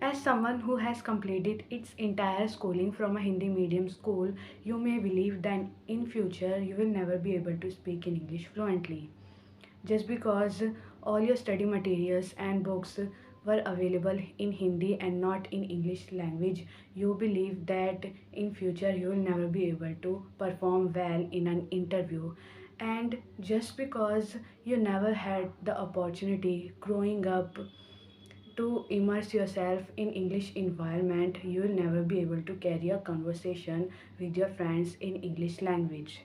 As someone who has completed its entire schooling from a Hindi medium school, you may believe that in future you will never be able to speak in English fluently. Just because all your study materials and books were available in Hindi and not in English language, you believe that in future you will never be able to perform well in an interview. And just because you never had the opportunity growing up to immerse yourself in English environment, you will never be able to carry a conversation with your friends in English language.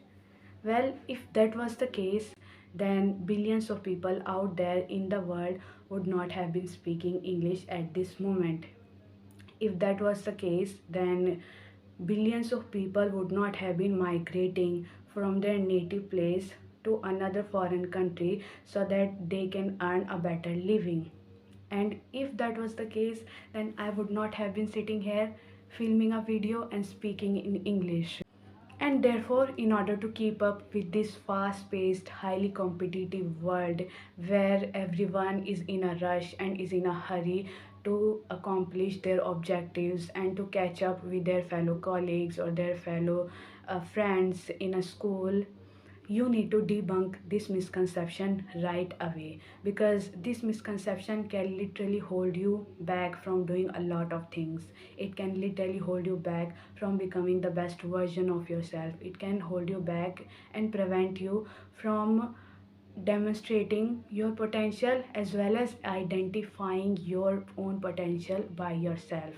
Well, if that was the case, then billions of people out there in the world would not have been speaking English at this moment. If that was the case, then billions of people would not have been migrating from their native place to another foreign country so that they can earn a better living. And if that was the case, then I would not have been sitting here filming a video and speaking in English. And therefore, in order to keep up with this fast paced, highly competitive world where everyone is in a rush and is in a hurry to accomplish their objectives and to catch up with their fellow colleagues or their fellow friends in a school, you need to debunk this misconception right away, because this misconception can literally hold you back from doing a lot of things. It can literally hold you back from becoming the best version of yourself. It can hold you back and prevent you from demonstrating your potential as well as identifying your own potential by yourself.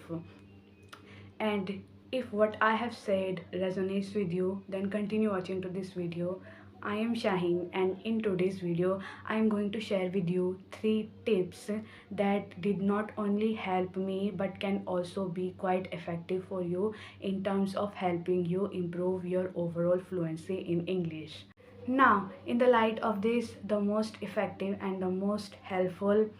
And if what I have said resonates with you, then continue watching to this video. I am Shaheen, and in today's video I am going to share with you 3 tips that did not only help me but can also be quite effective for you in terms of helping you improve your overall fluency in English. Now, in the light of this, the most effective and the most helpful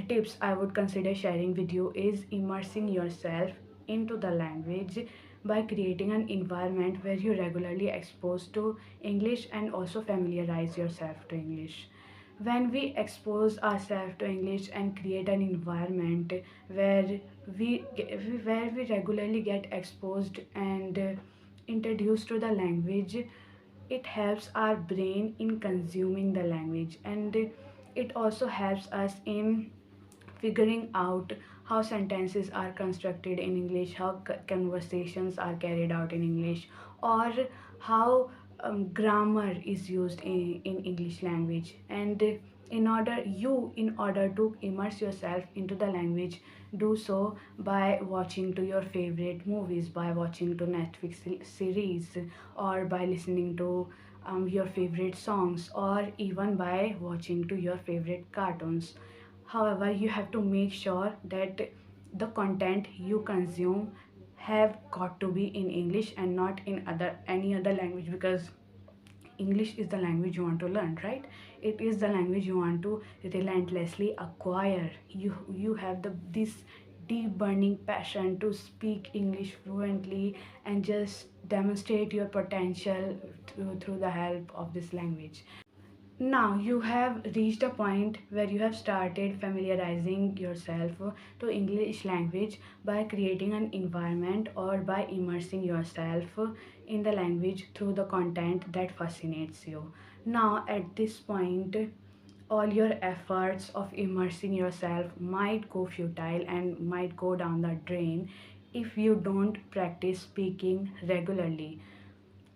tips I would consider sharing with you is immersing yourself into the language by creating an environment where you regularly exposed to English and also familiarize yourself to English. When we expose ourselves to English and create an environment where we regularly get exposed and introduced to the language, it helps our brain in consuming the language, and it also helps us in figuring out how sentences are constructed in English, how conversations are carried out in English, or how grammar is used in English language. And in order to immerse yourself into the language, do so by watching to your favorite movies, by watching to Netflix series, or by listening to your favorite songs, or even by watching to your favorite cartoons. However, you have to make sure that the content you consume have got to be in English and not in other any other language, because English is the language you want to learn, right? It is the language you want to relentlessly acquire. You have this deep burning passion to speak English fluently and just demonstrate your potential through the help of this language. Now you have reached a point where you have started familiarizing yourself to English language by creating an environment or by immersing yourself in the language through the content that fascinates you. Now at this point, all your efforts of immersing yourself might go futile and might go down the drain if you don't practice speaking regularly,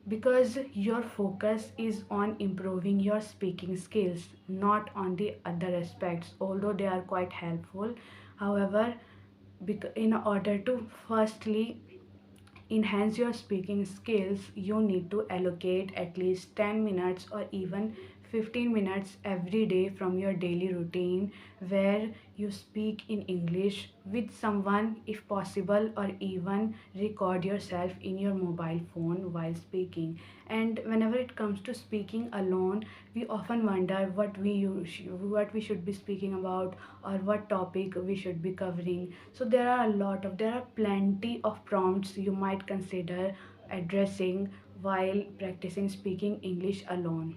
because your focus is on improving your speaking skills, not on the other aspects, although they are quite helpful. However, in order to firstly enhance your speaking skills, you need to allocate at least 10 minutes or even 15 minutes every day from your daily routine where you speak in English with someone if possible, or even record yourself in your mobile phone while speaking. And whenever it comes to speaking alone, we often wonder what we should be speaking about or what topic we should be covering. So there are plenty of prompts you might consider addressing while practicing speaking English alone.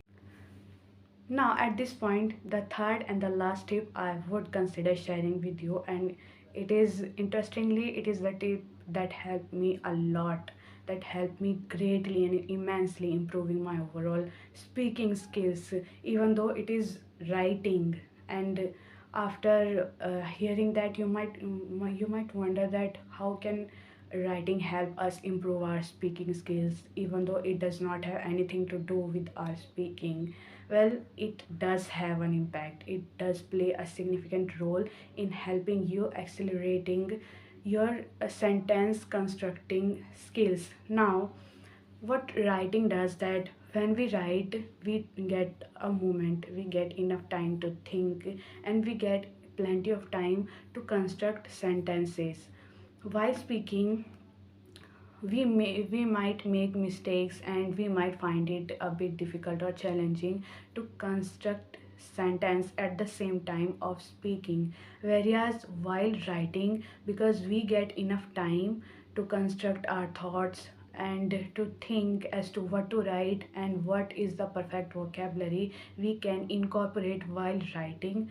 Now, at this point, the third and the last tip I would consider sharing with you, and It is interestingly, it is the tip that helped me a lot, that helped me greatly and immensely improving my overall speaking skills, even though it is writing. And after hearing that, you might wonder that how can writing help us improve our speaking skills even though it does not have anything to do with our speaking. Well, it does have an impact. It does play a significant role in helping you accelerating your sentence constructing skills. Now, what writing does that when we write, we get a moment, we get enough time to think, and we get plenty of time to construct sentences. While speaking, we might make mistakes and we might find it a bit difficult or challenging to construct sentence at the same time of speaking, whereas while writing, because we get enough time to construct our thoughts and to think as to what to write and what is the perfect vocabulary we can incorporate while writing.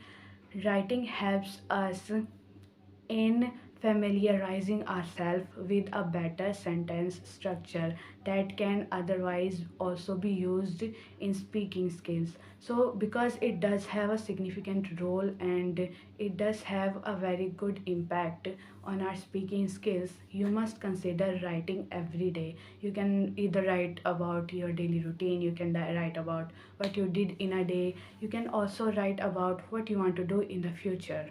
Writing helps us in familiarizing ourselves with a better sentence structure that can otherwise also be used in speaking skills. So because it does have a significant role and it does have a very good impact on our speaking skills, you must consider writing every day. You can either write about your daily routine, you can write about what you did in a day, you can also write about what you want to do in the future.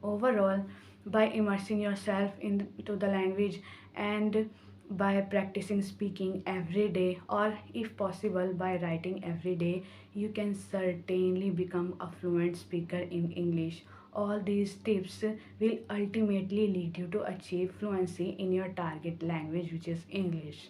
Overall, by immersing yourself into the language and by practicing speaking every day, or if possible by writing every day, you can certainly become a fluent speaker in English. All these tips will ultimately lead you to achieve fluency in your target language, which is English.